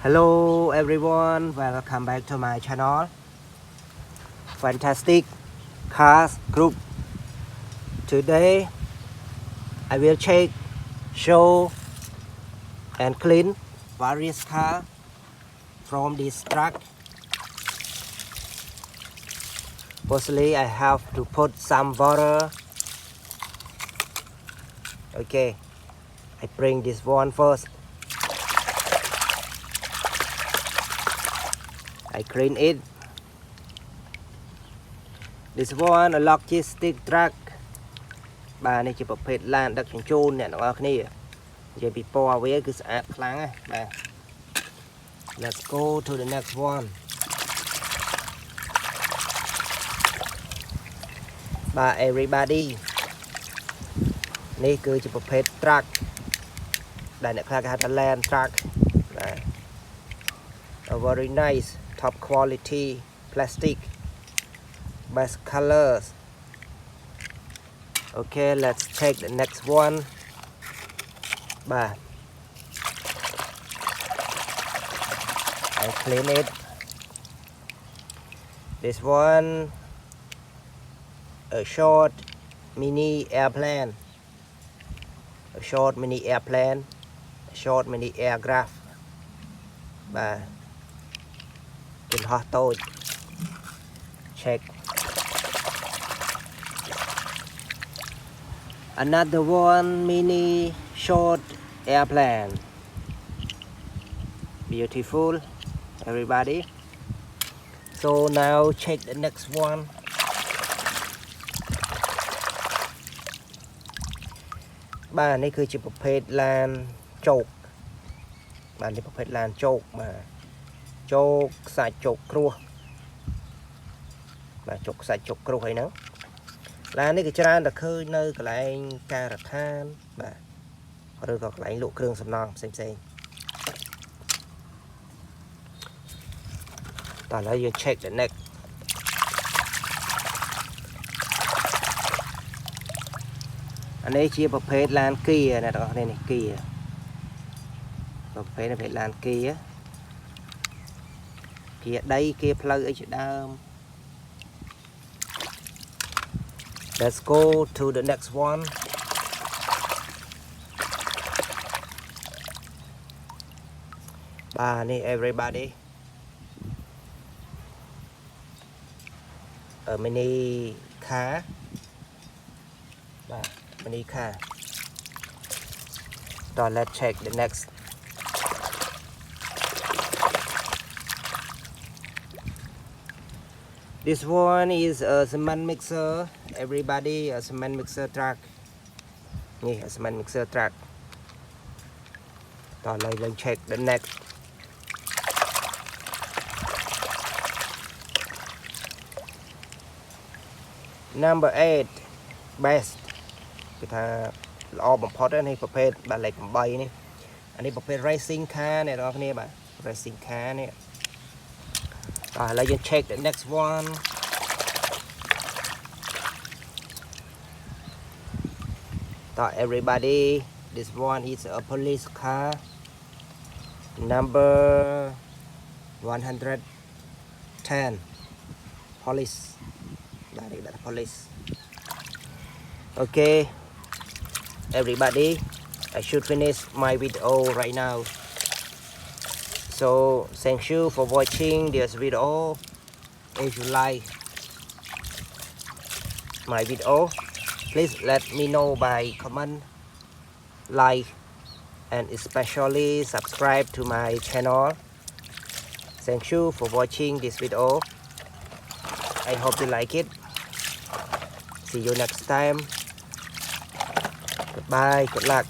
Hello everyone, welcome back to my channel. Fantastic cars group. Today I will check, show and clean various cars from this truck. Firstly, I have to put some water. Okay, I bring this one first. I clean it. This one a logistic truck. បាទនេះជាប្រភេទឡានដឹកជញ្ជូនអ្នកទាំងអស់គ្នានិយាយពីពណ៌វាគឺស្អាតខ្លាំងណាស់បាទ Let's go to the next one បាទ everybody នេះគឺជាប្រភេទ truck ដែលអ្នកខ្លះគេហៅថា land truck បាទ A very nice top quality plastic best colors. Okay, let's check the next one. Bah, I clean it. This one, a short mini airplane. A short mini airplane. A short mini aircraft. Bah, in hot toad. Check. Another one mini short airplane. Beautiful, everybody. So now check the next one. Bah, nàyคือประเภทลานโจก bah នេះประเภทลานโจก bah โจกសាច់โจกគ្រួស បាទ ជុកសាច់ជុកគ្រុសអីហ្នឹង ឡាននេះគឺច្រើនតែឃើញនៅកន្លែងការដ្ឋាន បាទ ឬក៏កន្លែងលក់គ្រឿងសំណង់ផ្សេងៗ តោះឥឡូវយើង check the next អានេះជាប្រភេទឡានគីអ្នកទាំងអស់គ្នានេះគីប្រភេទឡានគីគីដីគីផ្លូវអីជាដើម Let's go to the next one. Bah, everybody. A mini car. Bah, mini car. So let's check the next. This one is a cement mixer. Everybody, a cement mixer truck. Yeah, a cement mixer truck. Rồi lên check the next. Number 8 best. គឺថាល្អបំផុតនេះប្រភេទបាទលេខ8នេះអានេះប្រភេទ racing car អ្នកនរគ្នាបាទ racing car នេះ rồi lạiយើង check the next one. So everybody, this one is a police car number 110 police. That police. Okay, everybody, I should finish my video right now. So thank you for watching this video. If you like my video, please let me know by comment, like, and especially subscribe to my channel. Thank you for watching this video. I hope you like it. See you next time. Goodbye, good luck.